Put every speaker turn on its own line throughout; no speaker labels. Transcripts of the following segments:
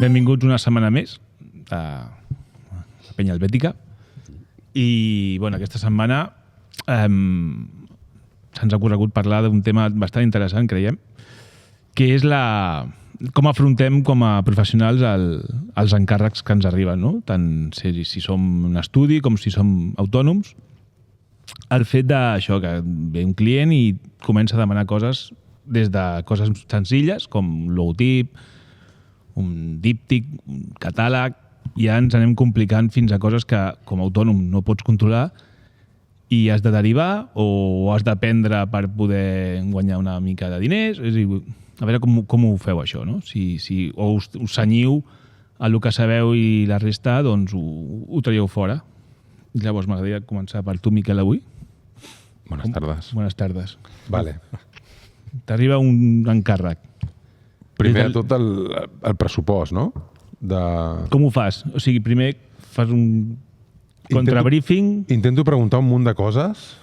Benvinguts una setmana més a Penya Helvètica. I bueno, aquesta setmana se'ns ha corregut parlar d'un tema bastant interessant, creiem, que és com afrontem com a professionals els encàrrecs que ens arriben, no? Tant si som un estudi com si som autònoms. El fet d'això, que ve un client i comença a demanar coses des de coses senzilles, com logotip, un díptic, un catàleg, i ja ens anem complicant fins a coses que com a autònom no pots controlar i has de derivar o has d'aprendre per poder guanyar una mica de diners. És a dir, a veure com ho feu això, no? O us cenyiu a el que sabeu i la resta doncs ho traieu fora. Llavors m'agradaria començar per tu, Miquel, avui.
Bones tardes.
Bones tardes.
Vale.
T'arriba un encàrrec.
Primer de tot el pressupost, no?
Com ho fas? O sigui, primer fas un contrabriefing...
Intento preguntar un munt de coses,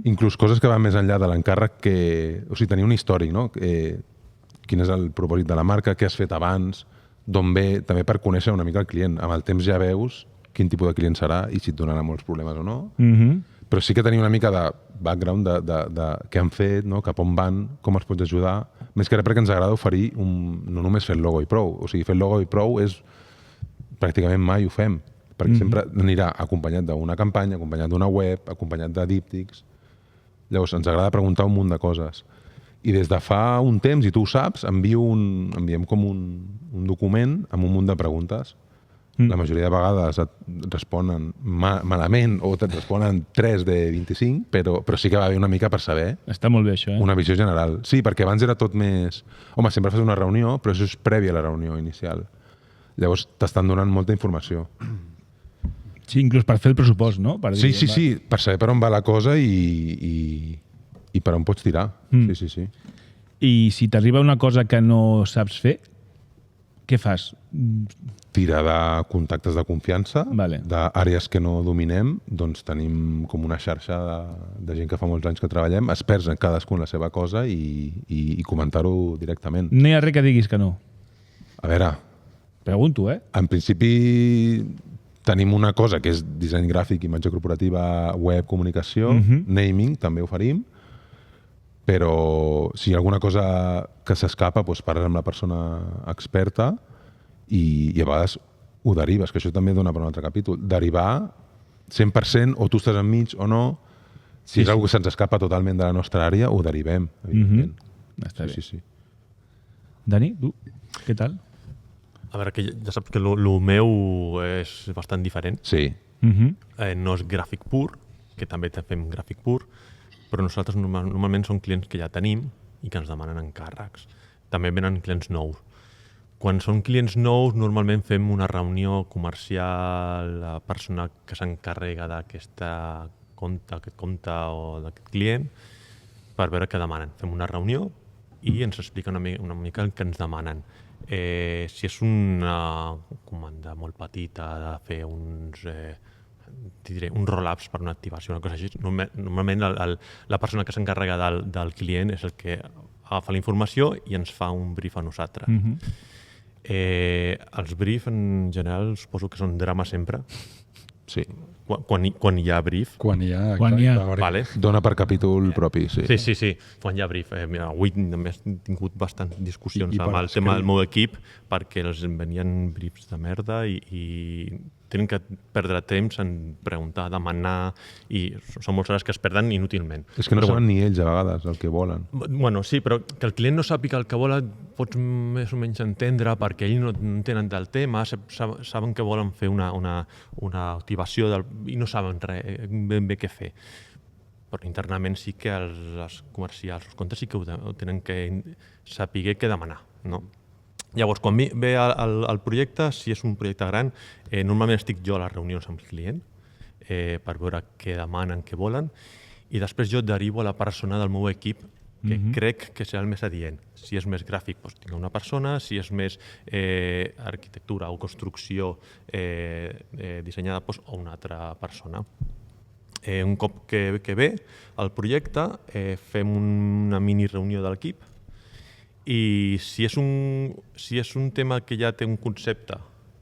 inclús coses que van més enllà de l'encàrrec, o sigui, tenir un històric, no? Quin és el propòsit de la marca, què has fet abans, d'on ve, també per conèixer una mica el client. Amb el temps ja veus quin tipus de client serà i si et donarà molts problemes o no. Però sí que tenir una mica de background de què han fet, no? Cap on van, com els pots ajudar. Més que res perquè ens agrada oferir no només fer el logo i prou. O sigui, fer el logo i prou és... Pràcticament mai ho fem. Perquè sempre anirà acompanyat d'una campanya, acompanyat d'una web, acompanyat de díptics. Llavors, ens agrada preguntar un munt de coses. I des de fa un temps, i tu ho saps, enviem com un document amb un munt de preguntes. La majoria de vegades et responen malament o et responen 3 de 25, però sí que va bé una mica per saber.
Està molt bé això,
Una visió general. Sí, perquè abans era tot més... Home, sempre fas una reunió, però això és previ a la reunió inicial. Llavors t'estan donant molta informació.
Sí, inclús per fer el pressupost, no?
Sí, per saber per on va la cosa i per on pots tirar. Sí.
I si t'arriba una cosa que no saps fer, què fas?
Tirar de contactes de confiança,
Vale.
d'àrees que no dominem, doncs tenim com una xarxa de gent que fa molts anys que treballem, experts en cadascun la seva cosa i comentar-ho directament.
No hi ha res que diguis que no.
A veure...
Pregunto,
En principi tenim una cosa que és disseny gràfic, imatge corporativa, web, comunicació, naming, també oferim, però si hi ha alguna cosa que s'escapa, doncs parles amb la persona experta i a vegades ho derives, que això també dona per un altre capítol. Derivar 100%, o tu estàs enmig o no, si és una cosa que se'ns escapa totalment de la nostra àrea, ho derivem, evidentment.
Està bé.
Sí.
Dani, tu, què tal?
A veure, que ja saps que el meu és bastant diferent.
Sí.
No és gràfic pur, que també fem gràfic pur, però nosaltres normalment són clients que ja tenim i que ens demanen encàrrecs. També venen clients nous. Quan són clients nous, normalment fem una reunió comercial, la persona que s'encarrega d'aquest compte o d'aquest client, per veure què demanen. Fem una reunió i ens explica una mica el que ens demanen. Si és una comanda molt petita de fer uns roll-ups per una activació, una cosa així, normalment la persona que s'encarrega del client és el que agafa la informació i ens fa un brief a nosaltres. Els briefs en general suposo que són drama sempre.
Sí.
Quan hi ha brief.
Quan hi ha.
Vale.
Dona per capítol propi, sí.
Sí. Quan hi ha brief. Avui també he tingut bastants discussions
I
amb el tema del meu equip perquè els venien briefs de merda i tenen que perdre temps en preguntar, demanar, i són moltes hores que es perden inútilment.
És que no saben ni ells a vegades el que volen.
Bueno, sí, però que el client no sàpiga el que vol pots més o menys entendre perquè ells no entenen del tema, saben que volen fer una activació i no saben ben bé què fer. Però internament sí que els comercials, els comptes sí que ho tenen que saber què demanar, no? Llavors, quan ve el projecte, si és un projecte gran, normalment estic jo a les reunions amb el client per veure què demanen, què volen, i després jo derivo a la persona del meu equip que crec que serà el més adient. Si és més gràfic, doncs tinc una persona, si és més arquitectura o construcció dissenyada, doncs a una altra persona. Un cop que ve el projecte, fem una mini reunió de l'equip i si és un tema que ja té un concepte,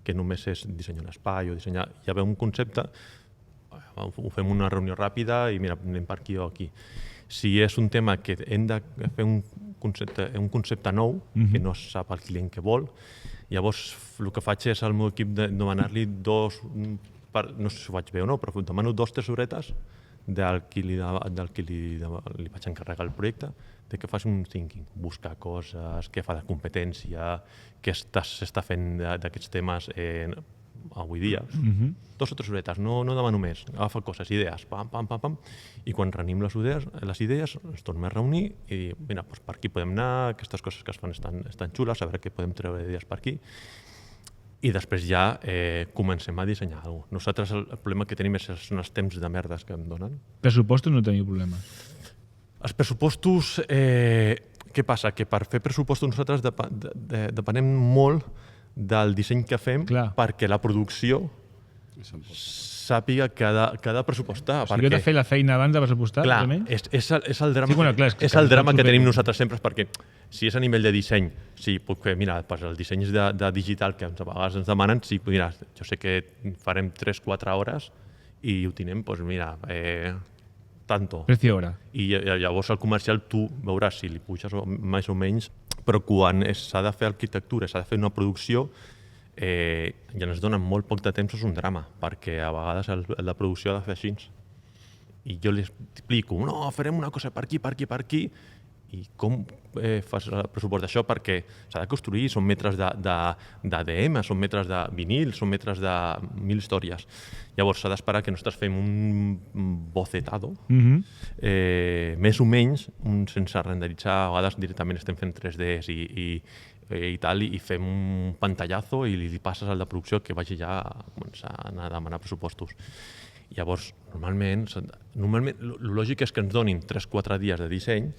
que només és dissenyar un espai o dissenyar, ja ve un concepte, ho fem una reunió ràpida i mira, anem per aquí o aquí. Si és un tema que hem de fer un concepte nou, que no sap el client què vol, llavors el que faig és al meu equip demanar-li no sé si ho faig bé o no, però demano 2 o 3 horetes del qui li vaig encarregar el projecte, de que faci un thinking, buscar coses, què fa de competència, què s'està fent d'aquests temes avui dia. 2 o 3 horetes, no demano més. Agafa coses, idees, pam, pam, pam, pam, i quan renim les idees ens tornem a reunir i mira, doncs per aquí podem anar, aquestes coses que es fan estan xules, a veure què podem treure idees per aquí. I després ja comencem a dissenyar alguna cosa. Nosaltres el problema que tenim són els temps de merdes que em donen.
Pressupostos no teniu problema.
Els pressupostos, què passa? Que per fer pressupostos nosaltres depenem molt del disseny que fem perquè la producció sàpiga que ha de pressupostar.
O sigui, heu de fer la feina abans de pressupostar?
Clar, és el drama que tenim nosaltres sempre, perquè si és a nivell de disseny, sí, mira, el disseny de digital que a vegades ens demanen, sí, mira, jo sé que farem 3-4 hores i ho tenim, doncs mira, tanto.
Precio hora.
I llavors al comercial tu veuràs si li puges més o menys, però quan s'ha de fer arquitectura, s'ha de fer una producció, i ens donen molt poc de temps, és un drama, perquè a vegades la producció ha de fer així. I jo li explico, no, farem una cosa per aquí, per aquí, per aquí, i com fas el pressupost d'això? Perquè s'ha de construir, són metres d'ADM, són metres de vinil, són metres de 1000 històries. Llavors s'ha d'esperar que nosaltres fem un bocetado, més o menys, sense renderitzar, a vegades directament estem fent 3Ds i tal, i fem un pantallazo i li passes al de producció que vagi ja a començar a anar a demanar pressupostos. Llavors, normalment, el lògic és que ens donin 3-4 dies de disseny,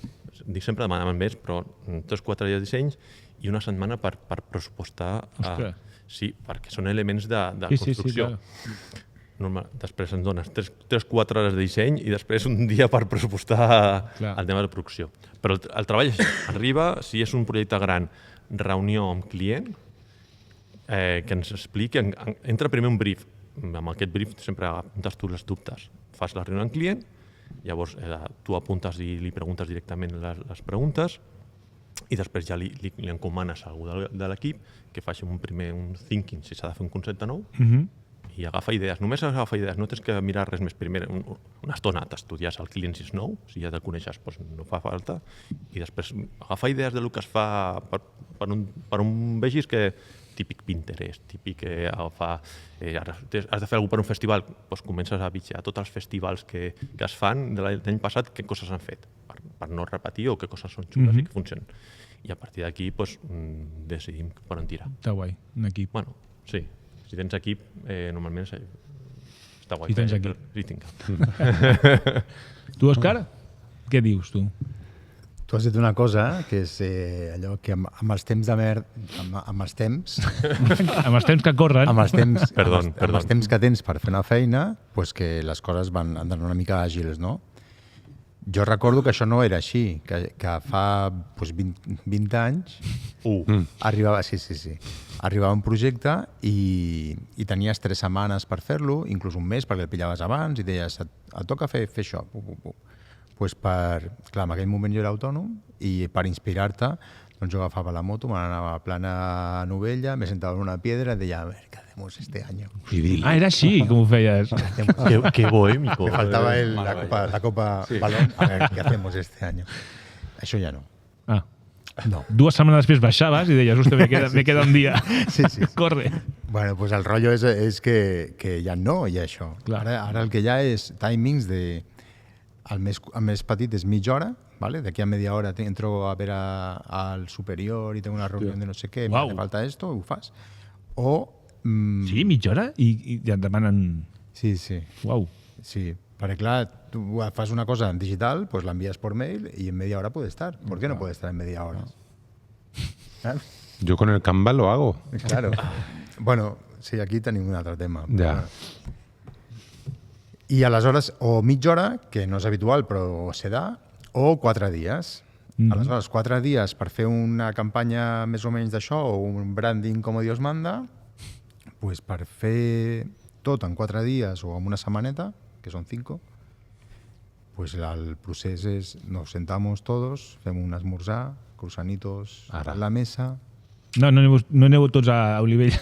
dic sempre demanem més, però 3-4 dies de disseny i una setmana per pressupostar. Sí, perquè són elements de construcció. Després ens dones 3-4 hores de disseny i després un dia per pressupostar el tema de producció. Però el treball arriba, si és un projecte gran, reunió amb client, que ens expliqui, entra primer un brief. Amb aquest brief sempre apuntes tu els dubtes. Fas la reunió amb client, llavors tu apuntes i li preguntes directament les preguntes i després ja li encomanes a algú de l'equip que faci un thinking si s'ha de fer un concepte nou i agafa idees. Només agafa idees, no tens que mirar res més. Primer, una estona t'estudies el client si és nou, si ja te'l coneixes doncs no fa falta, i després agafa idees del que es fa per on vegis que típic Pinterest, típic agafar... has de fer alguna cosa per un festival, doncs comences a bitxar tots els festivals que es fan de l'any passat, què coses han fet, per no repetir o què coses són xules i que funcionen. I a partir d'aquí decidim per on tirar.
Està guai, un equip.
Bueno, sí. Si tens equip, normalment està guai.
Si tens equip.
Sí, tinc.
Tu, Òscar, què dius, tu?
Tu has dit una cosa, que és allò que amb els temps de amb els temps...
amb els temps que corren...
Amb els temps,
Perdó.
Amb els temps que tens per fer una feina, pues que les coses han d'anar una mica àgils, no? Jo recordo que això no era així, que fa 20 anys arribava un projecte i tenies 3 setmanes per fer-lo, inclús un mes perquè el pillaves abans i deies, et toca fer això. Pues clar, en aquell moment jo era autònom i per inspirar-te doncs jo agafava la moto, me n'anava a plana Novella, me sentava en una piedra i deia, a ver, ¿qué hacemos este año?
Ah, era així com ho feies.
Qué bohemico.
Me faltaba la copa balón, a ver, ¿qué hacemos este año? Això ja no.
Ah.
No.
2 setmanes després baixaves i deies, hòstia, me queda un dia.
Sí.
Corre.
Bueno, pues el rotllo és que ja no hi ha això. Ara el que hi ha és timings de... El més petit és mitja hora, ¿vale? D'aquí a media hora entro a ver al superior y tengo una reunión de no sé qué, me hace falta esto, ho fas. O...
Sí, mitja hora? I ja et demanen...
Sí.
Uau.
Sí, Perquè, clar, tu fas una cosa en digital, pues l'envies por mail y en media hora puede estar. ¿Por qué no puede estar en media hora? ¿Sabes?
Yo con el Canva lo hago.
Claro. Bueno, sí, aquí tenim un altre tema.
Ja.
I aleshores, o mitja hora, que no és habitual, però se da, o 4 dies. Aleshores, 4 dies per fer una campanya més o menys d'això, o un branding com Dios manda, pues per fer tot en 4 dies o en una setmaneta, que són 5, pues el procés és, nos sentamos todos, fem un esmorzar, cruzanitos a la mesa.
No aneu tots a Olivella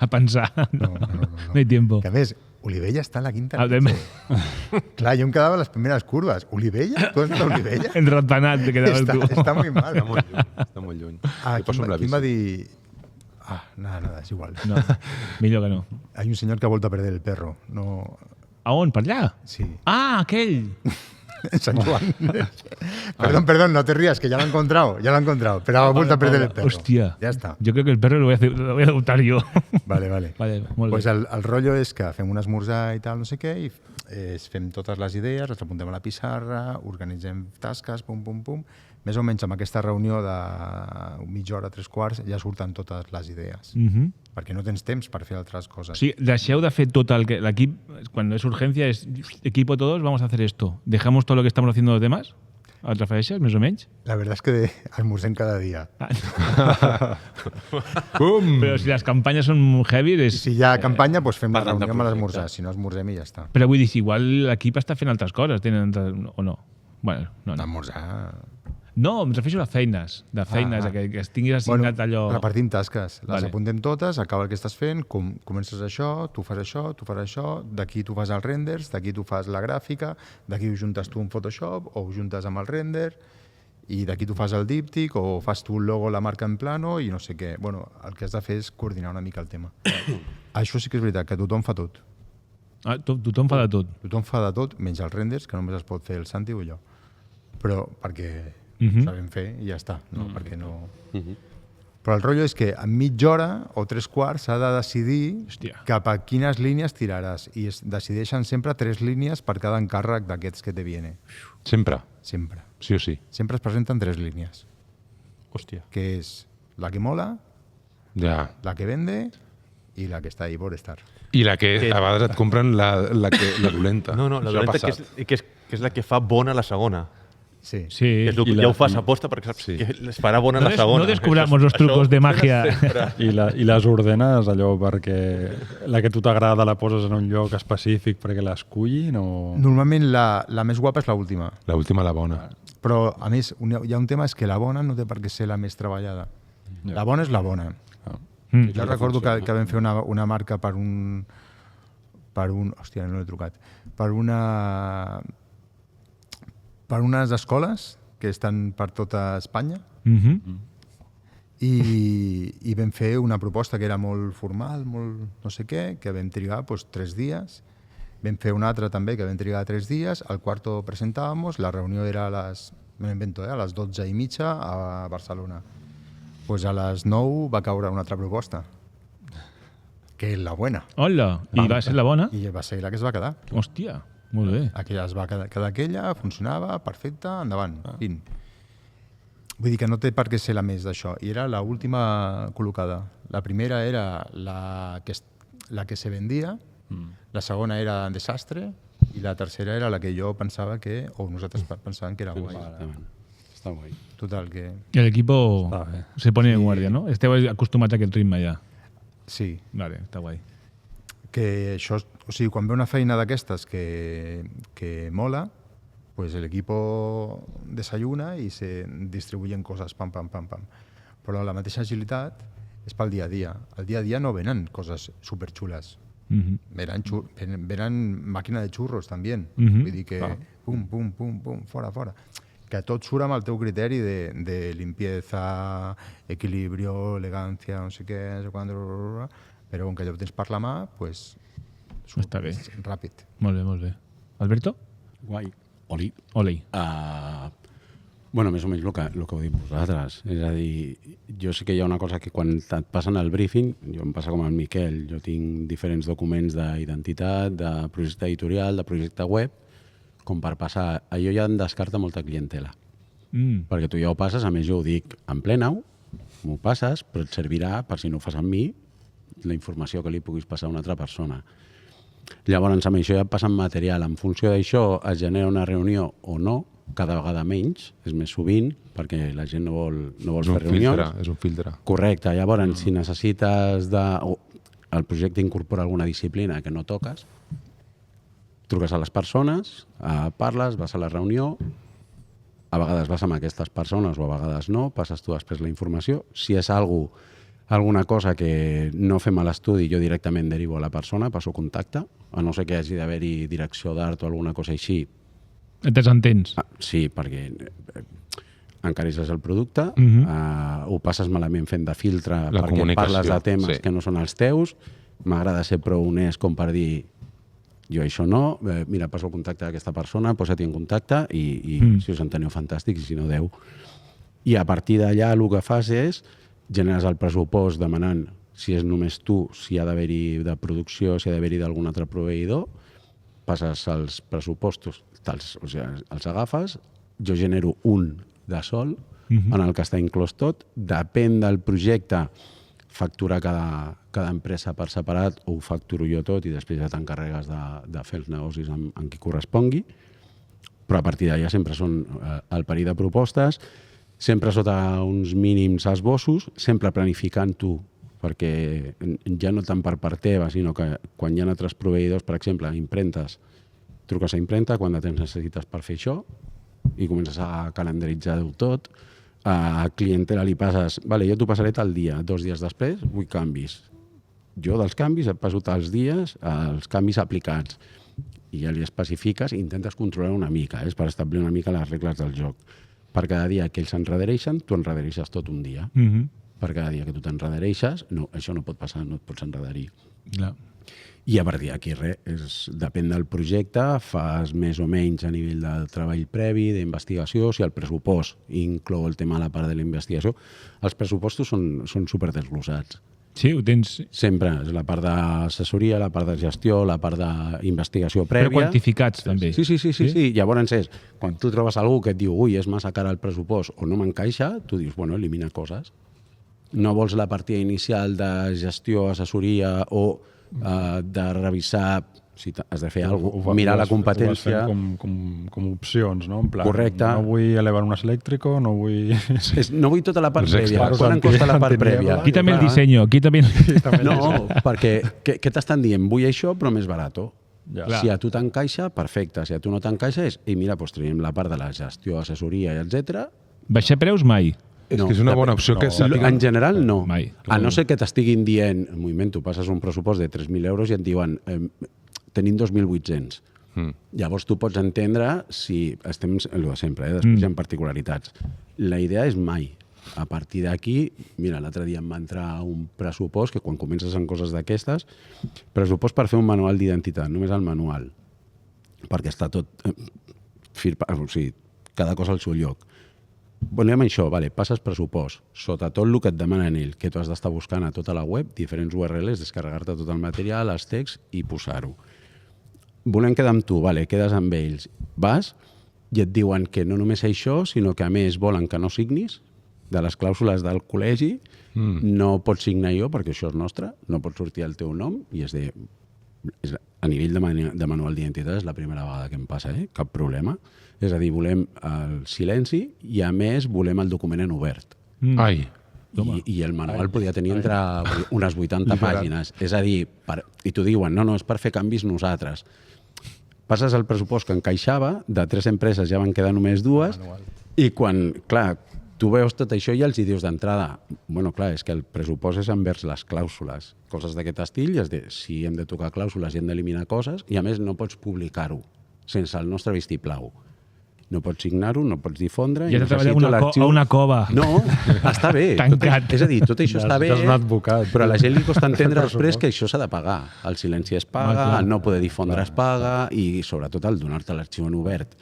a pensar. No hi ha tiempo.
Que a més, Olivella està a la quinta.
Adem.
Clar, jo em quedava a les primeres curves. Olivella? Tu has estat a Olivella?
Enratpenat te quedaves tu.
Està muy mal.
Està molt lluny.
Qui em va dir... nada, és igual.
No, millor que no.
Hay un señor que ha vuelto a perder el perro. No...
A on? Per allà?
Sí.
Ah, aquell!
En San Juan. Perdón, no te rías, que ya lo he encontrado, pero ha vuelto a perder el perro.
Hostia.
Ya está.
Yo creo que el perro lo voy a adoptar yo.
Vale.
Vale, molt
Pues
bé.
el rotllo és que fem un esmorzar i tal, no sé què, i fem totes les idees, les apuntem a la pissarra, organitzem tasques, pum. Més o menys amb aquesta reunió de mitja hora, 3/4, ja surten totes les idees. Perquè no tens temps per fer altres coses.
Sí, deixeu de fer tot el que... L'equip, cuando es urgencia, es equipo todos, vamos a hacer esto. ¿Dejamos todo lo que estamos haciendo los demás? ¿Et refereixes, més o menys?
La verdad es que esmorzem cada dia.
Però si les campanyes són molt heavy...
Si hi ha campanya, doncs fem la
parlant de
reunió amb
projecte.
l'esmorzar. Si no, esmorzem i ja està.
Però vull dir, si igual l'equip està fent altres coses, o no? Bueno, no.
Esmorzar...
No, em refereixo a feines, que es tinguis assignat allò...
Repartim tasques. Les
Vale.
apuntem totes, acaba el que estàs fent, comences això, tu faràs això, d'aquí tu fas els renders, d'aquí tu fas la gràfica, d'aquí ho juntes tu en Photoshop o ho juntes amb el render, i d'aquí tu fas el díptic o fas tu el logo, la marca en plano i no sé què. Bueno, el que has de fer és coordinar una mica el tema. Això sí que és veritat, que tothom fa tot.
Ah, tothom fa de tot.
Tothom fa de tot, menys els renders, que només es pot fer el Santi o jo. Però perquè ho sabem fer i ja està, no? Perquè no... Però el rotllo és que en mitja hora o 3/4 s'ha de decidir
Hòstia.
cap a quines línies tiraràs i es decideixen sempre 3 línies per cada encàrrec d'aquests que te viene.
Sempre.
Sempre.
Sí o sí.
Sempre es presenten 3 línies,
Hòstia.
que és la que mola,
Ja.
la que vende i la que està ahí por estar.
I la que a vegades et compren la dolenta.
No, la
Això ha
dolenta
passat.
que és la que fa bona la segona.
Sí.
Sí.
Que és el que ja ho fas aposta perquè saps que les farà bona la segona.
No descubramos los trucos de magia.
I les ordenes allò perquè la que a tu t'agrada la poses en un lloc específic perquè l'escullin o...
Normalment la més guapa és l'última.
L'última, la bona.
Però, a més, hi ha un tema, és que la bona no té per què ser la més treballada. La bona és la bona. Jo recordo que vam fer una marca per un... Hòstia, no l'he trucat. Per unes escoles que estan per tota Espanya i vam fer una proposta que era molt formal, molt no sé què, que vam trigar 3 dies. Vam fer una altra també que vam trigar 3 dies. Al cuarto presentábamos, la reunió era a les 12:30 a Barcelona. Pues a les 9 va caure una altra proposta, que és la bona.
Hola, i va ser la bona?
I va ser la que es va quedar.
Hòstia, molt bé.
Aquella es va quedar aquella, funcionava, perfecte, endavant. Fin. Vull dir que no té per què ser la més d'això. I era l'última col·locada. La primera era la que se vendia, la segona era un desastre i la tercera era la que jo pensava que, o nosaltres pensàvem que era guai.
Està guai.
Total, que...
Y el equipo
Está bien.
se pone en guardia, ¿no? Esteu acostumats a aquest ritme ja.
Sí,
Vale, està guai.
que això, o sigui, quan ve una feina d'aquestes que mola, pues el equipo desayuna i se distribuyen coses, pam. Però la mateixa agilitat és pel dia a dia. Al dia a dia no venen coses superxules. Venen màquina de xurros, també. Vull dir que pum, fora. Que tot surt amb el teu criteri de limpieza, equilibrio, elegància, no sé què, no sé quant, però com que ja ho tens per la mà, pues, surt
Està bé.
ràpid.
Molt bé. Alberto?
Guai. Oli.
Oli.
Bueno, més o menys el que heu dit vosaltres. És a dir, jo sé que hi ha una cosa que quan et passen el briefing, jo em passa com el Miquel, jo tinc diferents documents d'identitat, de projecte editorial, de projecte web, com per passar... Allò ja em descarta molta clientela. Perquè tu ja ho passes, a més jo ho dic en plena-ho, m'ho passes, però et servirà, per si no ho fas amb mi, la informació que li puguis passar a una altra persona. Llavors, amb això ja et passen material. En funció d'això es genera una reunió o no, cada vegada menys, és més sovint, perquè la gent no vol fer reunions.
És un filtre.
Correcte. Llavors, si necessites el projecte incorpora alguna disciplina que no toques, truques a les persones, parles, vas a la reunió, a vegades vas amb aquestes persones o a vegades no, passes tu després la informació. Si és alguna cosa que no fem a l'estudi, jo directament derivo a la persona, passo contacte, a no ser que hagi d'haver-hi direcció d'art o alguna cosa així.
Et desentens.
Sí, perquè encarisses el producte, ho passes malament fent de filtre perquè parles de temes que no són els teus. M'agrada ser prou honest com per dir jo això no, mira, passo el contacte d'aquesta persona, posa-t'hi en contacte i si us enteniu fantàstic i si no, Déu. I a partir d'allà el que fas és generes el pressupost demanant si és només tu, si ha d'haver-hi de producció, si ha d'haver-hi d'algun altre proveïdor, passes els pressupostos, els agafes, jo genero un de sol en el que està inclòs tot, depèn del projecte, factura cada empresa per separat o ho facturo jo tot i després ja t'encarregues de fer els negocis amb qui correspongui, però a partir d'allà sempre són el perill de propostes, sempre sota uns mínims esbossos, sempre planificant-ho, perquè ja no tant per part teva, sinó que quan hi ha altres proveïdors, per exemple, impremtes, truques a impremta, quan de temps necessites per fer això, i comences a calendaritzar-ho tot. A clientela li passes, vale, jo t'ho passaré tal dia, 2 dies després, vull canvis. Jo dels canvis et passo tals dies, els canvis aplicats. I ja li especifiques i intentes controlar una mica, per establir una mica les regles del joc. Per cada dia que ells s'enredereixen, tu enredereixes tot un dia. Per cada dia que tu t'enredereixes, no, això no pot passar, no et pots enrederir.
Clar.
I a partir d'aquí res, depèn del projecte, fas més o menys a nivell del treball previ, d'investigació, si el pressupost inclou el tema de la part de la investigació. Els pressupostos són superdesglossats.
Sí, ho tens...
Sempre, és la part d'assessoria, la part de gestió, la part d'investigació prèvia.
Però quantificats, també.
Sí. Llavors és, quan tu trobes algú que et diu ui, és massa cara el pressupost o no m'encaixa, tu dius, bueno, elimina coses. No vols la partida inicial de gestió, assessoria o de revisar si has de fer alguna cosa, mirar la competència...
Ho vas fent com opcions, no? En plan,
correcte.
No vull elevar un elèctrico, no vull...
No vull tota la part prèvia. Quan em costa la part prèvia?
Quítame el disseny, quítame...
No, perquè què t'estan dient? Vull això, però més barat.
Ja.
Si a tu t'encaixa, perfecte. Si a tu no t'encaixa, i mira, doncs traiem la part de la gestió, assessoria, etc.
Baixar preus mai.
És que és una bona opció que sàpiguen...
En general, no.
Mai.
A no ser que t'estiguin dient, en moviment, tu passes un pressupost de 3.000 euros i et diuen tenim 2.800. Llavors tu pots entendre si estem... El de sempre, després hi ha particularitats. La idea és mai. A partir d'aquí, mira, l'altre dia em va entrar un pressupost que quan comences en coses d'aquestes, pressupost per fer un manual d'identitat, només el manual, perquè està tot... O sigui, cada cosa al seu lloc. Volem això, vale, passes pressupost. Sota tot el que et demanen ell, que tu has d'estar buscant a tota la web, diferents URLs, descarregar-te tot el material, els texts i posar-ho. Volem quedar amb tu, vale, quedes amb ells. Vas i et diuen que no només això, sinó que a més volen que no signis de les clàusules del col·legi, no pots signar jo perquè això és nostre, no pot sortir el teu nom i a nivell de manual d'identitat és la primera vegada que em passa, cap problema. És a dir, volem el silenci i a més volem el document en obert.
Ai.
I el manual podia tenir entre unes 80 pàgines. És a dir, i t'ho diuen, no, és per fer canvis nosaltres. Passes el pressupost que encaixava, de 3 empreses ja van quedar només 2, i quan, clar, tu veus tot això i els hi dius d'entrada, bueno, clar, és que el pressupost és envers les clàusules, coses d'aquest estil, i si hem de tocar clàusules i hem d'eliminar coses, i a més no pots publicar-ho sense el nostre vistiplau. No pots signar-ho, no pots difondre...
I has de treballar a una cova.
No, està bé.
Tancat.
És a dir, tot això està bé,
un advocat,
però a la gent li costa entendre després que això s'ha de pagar. El silenci es paga, el no poder difondre es paga i, sobretot, el donar-te l'arxiu en obert.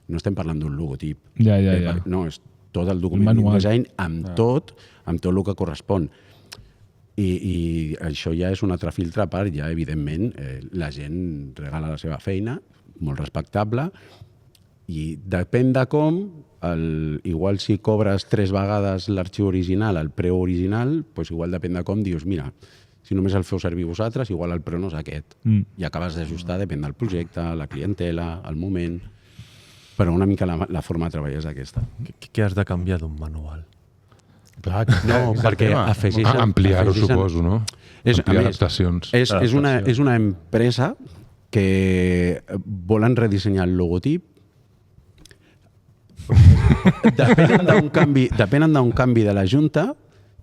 no estem parlant d'un logotip.
Ja.
No, és tot el document d'InDesign amb tot el que correspon. I això ja és un altre filtre a part, ja evidentment la gent regala la seva feina, molt respectable, i depèn de com, igual si cobres 3 vegades l'arxiu original, el preu original, doncs igual depèn de com dius, mira, si només el feu servir vosaltres, igual el preu no és aquest. I acabes d'ajustar, depèn del projecte, la clientela, el moment, però una mica la forma de treballar és aquesta.
Què has de canviar d'un manual?
Clar,
No, perquè afegeixen...
Ampliar-ho, suposo, no? Ampliar
més,
adaptacions.
És una empresa que volen redissenyar el logotip. Depenen d'un canvi de la Junta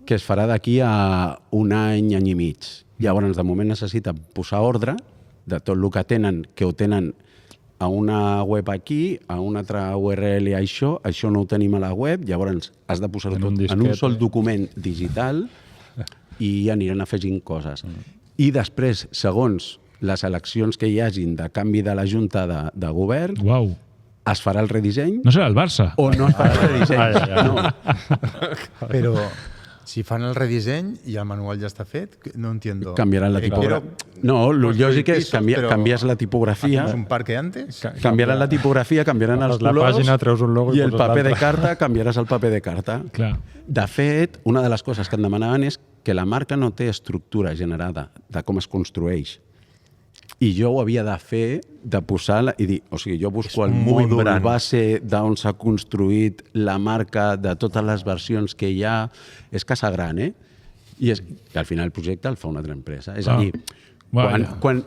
que es farà d'aquí a un any i mig. Llavors, de moment necessiten posar ordre de tot el que tenen, que ho tenen a una web aquí, a una altra URL a això no ho tenim a la web, llavors has de posar-ho tot en un sol document digital i aniran afegint coses. I després, segons les eleccions que hi hagin de canvi de la Junta de Govern, es farà el redisseny...
No serà el Barça?
O no es farà el redisseny. No.
Però si fan el redisseny i el manual ja està fet, no entiendo.
Canviaran la tipografia. No, el lògic és canvies la tipografia.
¿Es un parque antes?
Canviaran la tipografia, canviaran els colors.
La pàgina, treus un logo
i el paper de carta, canviaràs el paper de carta.
Clar.
De fet, una de les coses que em demanaven és que la marca no té estructura generada de com es construeix. I jo ho havia de fer, de posar i dir, o sigui, jo busco el mòdul base d'on s'ha construït la marca, de totes les versions que hi ha. És casa gran, I al final el projecte el fa una altra empresa. És a dir, quan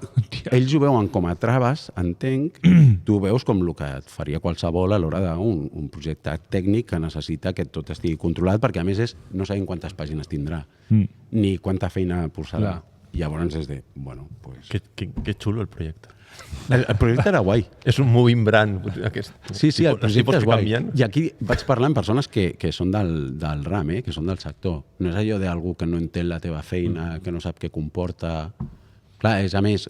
ells ho veuen com a traves, entenc, tu ho veus com el que et faria qualsevol a l'hora d'un projecte tècnic que necessita que tot estigui controlat, perquè a més no sabem quantes pàgines tindrà, ni quanta feina posarà. Llavors és de, bueno, pues...
Que xulo el projecte.
El projecte era guai.
És un moving brand.
Sí, el projecte és guai. I aquí vaig parlar amb persones que són del RAM, que són del sector. No és allò d'algú que no entén la teva feina, que no sap què comporta... Clar, a més,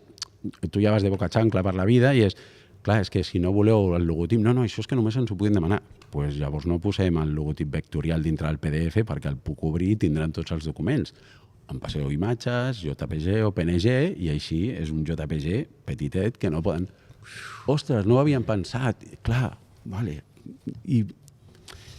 tu ja vas de boca xancla per la vida i és... Clar, és que si no voleu el logotip... No, això és que només ens ho podem demanar. Doncs llavors no posem el logotip vectorial dintre del PDF perquè el puc obrir i tindran tots els documents. Em passeu imatges, JPG o PNG, i així és un JPG petitet que no poden... Ostres, no ho havíem pensat. Clar, vale. I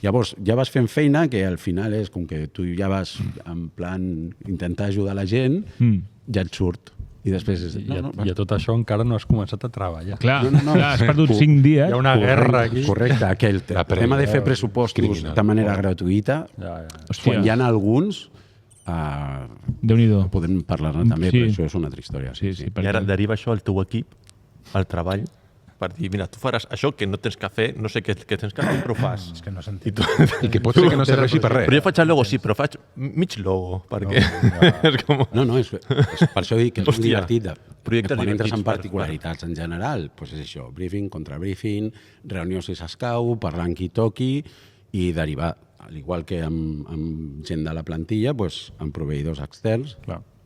llavors ja vas fent feina que al final és com que tu ja vas en plan intentar ajudar la gent, ja et surt. I després és...
I a tot això encara no has començat a treballar.
Clar, has perdut 5 dies.
Hi ha una guerra aquí.
Correcte, que el tema de fer pressupostos de manera gratuïta, quan hi ha alguns...
Déu-n'hi-do.
Podem parlar-ne també, però això és una altra història.
I ara deriva això al teu equip, al treball, per dir, mira, tu faràs això que no tens que fer, no sé què tens que fer, però ho fas.
És que no sentit.
I que pot ser que no serveixi per res.
Però jo faig el logo, sí, però faig mig logo, perquè...
No, és per això dic que és molt divertit. Quan entres en particularitats en general, és això, briefing, contrabriefing, reunió si s'escau, parlar en qui toqui i derivar. Al igual que amb gent de la plantilla, amb proveïdors externs,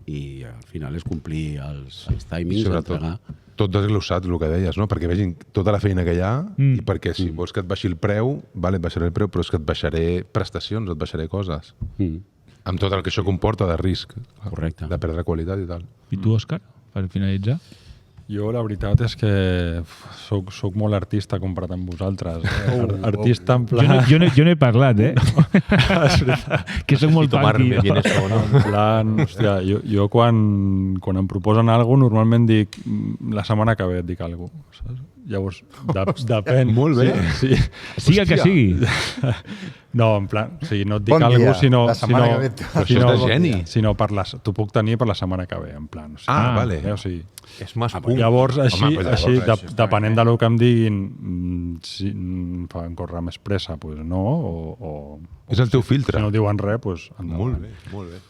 i al final és complir els timings, entregar.
Tot desglossat, el que deies, no? Perquè vegin tota la feina que hi ha i perquè si vols que et baixi el preu, vale, et baixaré el preu, però és que et baixaré prestacions, et baixaré coses. Amb tot el que això comporta de risc.
Correcte.
De perdre qualitat i tal.
I tu, Òscar, per finalitzar?
Jo la veritat és que soc molt artista comparat amb vosaltres. Artista en plan...
Jo no he parlat, que soc molt punky.
En plan, hòstia, jo quan em proposen alguna cosa, normalment dic la setmana que ve et dic alguna cosa. Llavors, depèn.
Molt bé.
Sí.
Sigui el que sigui.
No, en plan, o sigui, no et dic alguna cosa, sinó...
La setmana que ve.
Això és de geni.
Sinó t'ho puc tenir per la setmana que ve, en plan. O sigui,
vale.
O sigui,
és més punt.
Llavors, així depenent del que em diguin, si em fan córrer més pressa, doncs no,
és el teu filtre.
Si no diuen res, doncs endavant.
Molt bé.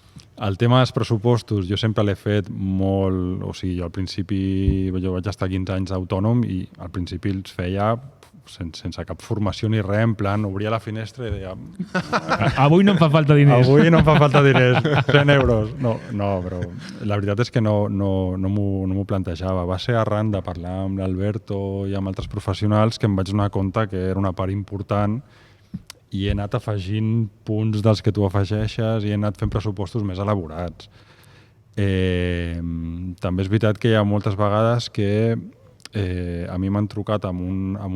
El tema dels pressupostos, jo sempre l'he fet molt... O sigui, jo al principi jo vaig estar 15 anys autònom i al principi els feia sense cap formació ni res, en plan, obria la finestra i deia...
Avui no em fa falta diners.
Avui no em fa falta diners, 100 euros. No, però la veritat és que no m'ho plantejava. Va ser arran de parlar amb l'Alberto i amb altres professionals que em vaig donar compte que era una part important i he anat afegint punts dels que tu afegeixes i he anat fent pressupostos més elaborats. També és veritat que hi ha moltes vegades que a mi m'han trucat amb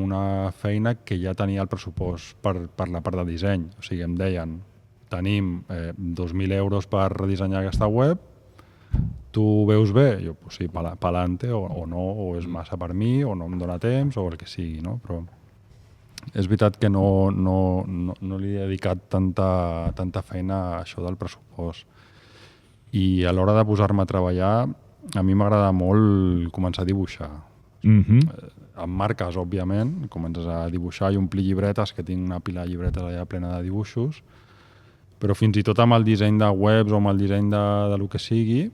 una feina que ja tenia el pressupost per la part de disseny. O sigui, em deien, tenim 2.000 euros per redissenyar aquesta web, tu veus bé? Jo, pues sí, pa'lante, o no, o és massa per mi, o no em dóna temps, o el que sigui, no? Però és veritat que no li he dedicat tanta feina a això del pressupost. I a l'hora de posar-me a treballar, a mi m'agrada molt començar a dibuixar. Amb marques, òbviament, comences a dibuixar i omplir llibretes, que tinc una pila de llibretes allà plena de dibuixos, però fins i tot amb el disseny de webs o amb el disseny de lo que sigui,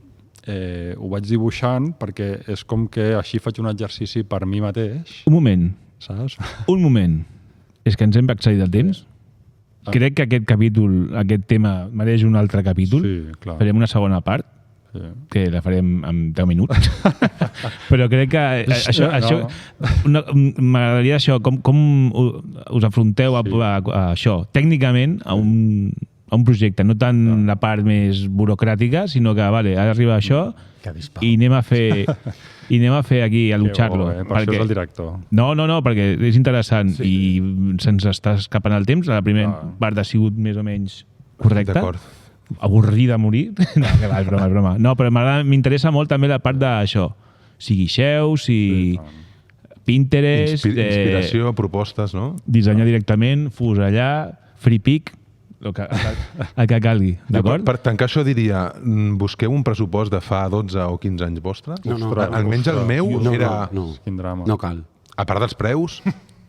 ho vaig dibuixant perquè és com que així faig un exercici per mi mateix.
Un moment.
Saps?
Un moment. És que ens hem excedit del temps? Crec que aquest capítol, aquest tema, mereix un altre capítol.
Sí, clar.
Farem una segona part, que la farem en 10 minuts. Però crec que això m'agradaria això, com us afronteu a això, tècnicament, a un projecte, no tant la part més burocràtica, sinó que, vale, ara arriba això i anem a fer aquí, a luchar-lo.
Per això és el director.
No, perquè és interessant i se'ns està escapant el temps. La primera part ha sigut més o menys correcta.
D'acord.
Avorrida a morir. No, que va, és broma. No, però m'interessa molt també la part d'això. Si guixeus, si Pinterest...
Inspiració, propostes, no?
Dissenyar directament, fusellar, free pick, el que calgui, d'acord?
Per tancar això diria, busqueu un pressupost de fa 12 o 15 anys vostre? Almenys el meu era...
Quin drama.
No cal.
A part dels preus,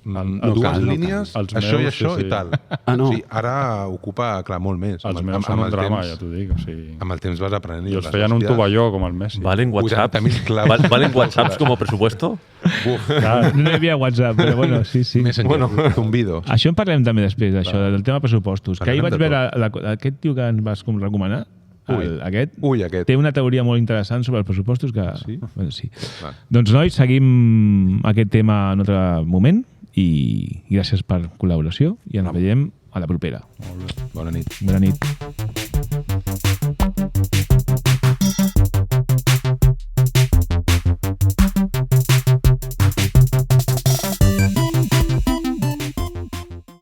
dues línies, això i això i tal.
No.
Sí, ara ocupa, clar, molt més.
Els meus són un drama, ja t'ho dic.
Amb el temps vas aprenent.
I els feien un tovalló, com el Messi.
¿Valen WhatsApps? ¿Valen WhatsApps como presupuesto?
No hi havia WhatsApp, però bueno, sí.
Zumbido.
Això en parlem també després, això, del tema pressupostos. Que ahir vaig veure aquest tio que ens vas recomanar, aquest, té una teoria molt interessant sobre els pressupostos que... Sí? Bueno, sí. Doncs, nois, seguim aquest tema en un altre moment i gràcies per col·laboració i ens veiem a la propera.
Bona nit.
Bona nit.